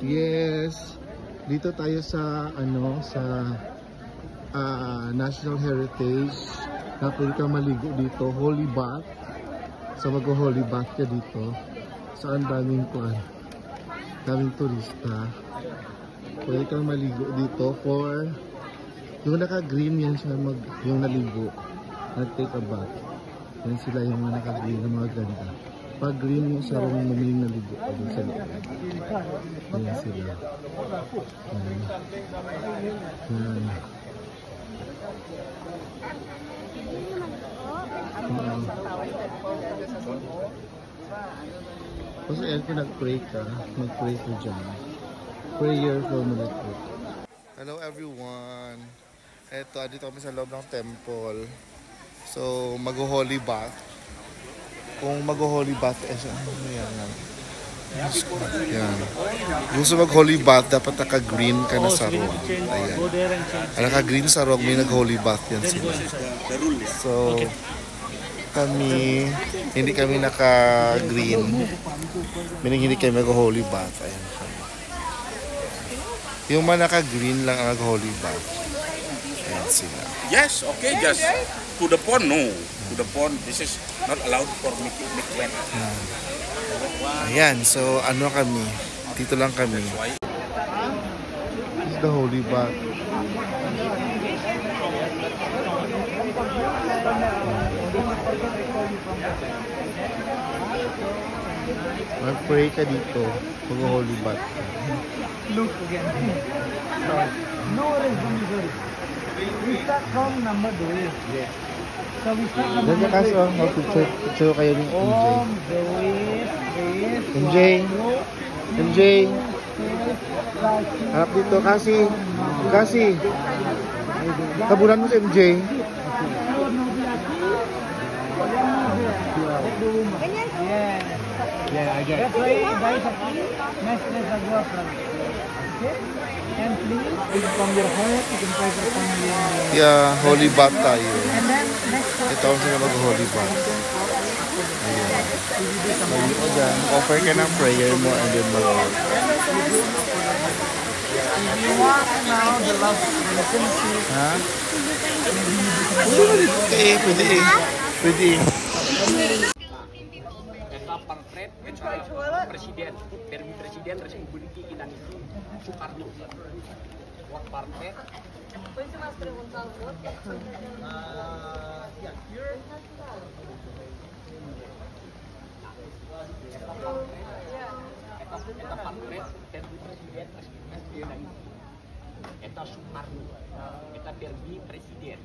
Yes. Dito tayo sa National Heritage. Na pwede kang maligo dito, Holy Bath. So mag-Holy Bath ka dito. So ang daming turista. Pwede kang maligo dito for yung naka-green yan siya yung naligo. Nag-take a bath. Yan sila yung mga naka-green na mga ganda. Pag green yung sarong mamiling naligo doon sa loob. Yan sila. Yan. Kasi yan kung nag-pray ka, mag-pray ka dyan. Prayer for Malakot. Hello everyone! Eto, dito kami sa loob ng temple. So, mag-holy bath. Kung mag-holy bath, yan. Gusto mag-holy bath, dapat naka-green ka na sarong. Ayan. Naka-green sarong, may nag-holy bath yan sila. So, hindi kami naka-green. Meaning hindi kami mag-holy bath. Ayan. Yung mga naka-green lang ang nag-holy bath. Ayan sila. Yes, okay, just to the pond, no. To the pond, this is not allowed for make wet. Ayan, so kami? Dito lang kami. This is the holy bath. Mag-pray ka dito. Mag-holy bath. Look again. No worries, Missouri. We start from number 2. Yes. So we start from number 2. Mag-picture kayo ng MJ. MJ. Harap dito, Kasi. Tabunan mo si MJ. Yeah, I get it. That's why guys, next is a girlfriend. Okay? And please, from your heart, you can try for family. Yeah, holy bath tayo. And then, next ito ang sila mag-holy bath. Ayan. Mag-o dyan. Offer ka ng prayer mo and then mag-o. If you want now the love and intimacy. Ha? Pwede. Portret Presiden dari Presiden Republik Indonesia Soekarno. Portret. Pode mais perguntar o outro? Eta portret dari Presiden Indonesia. Eta Soekarno. Eta Presiden.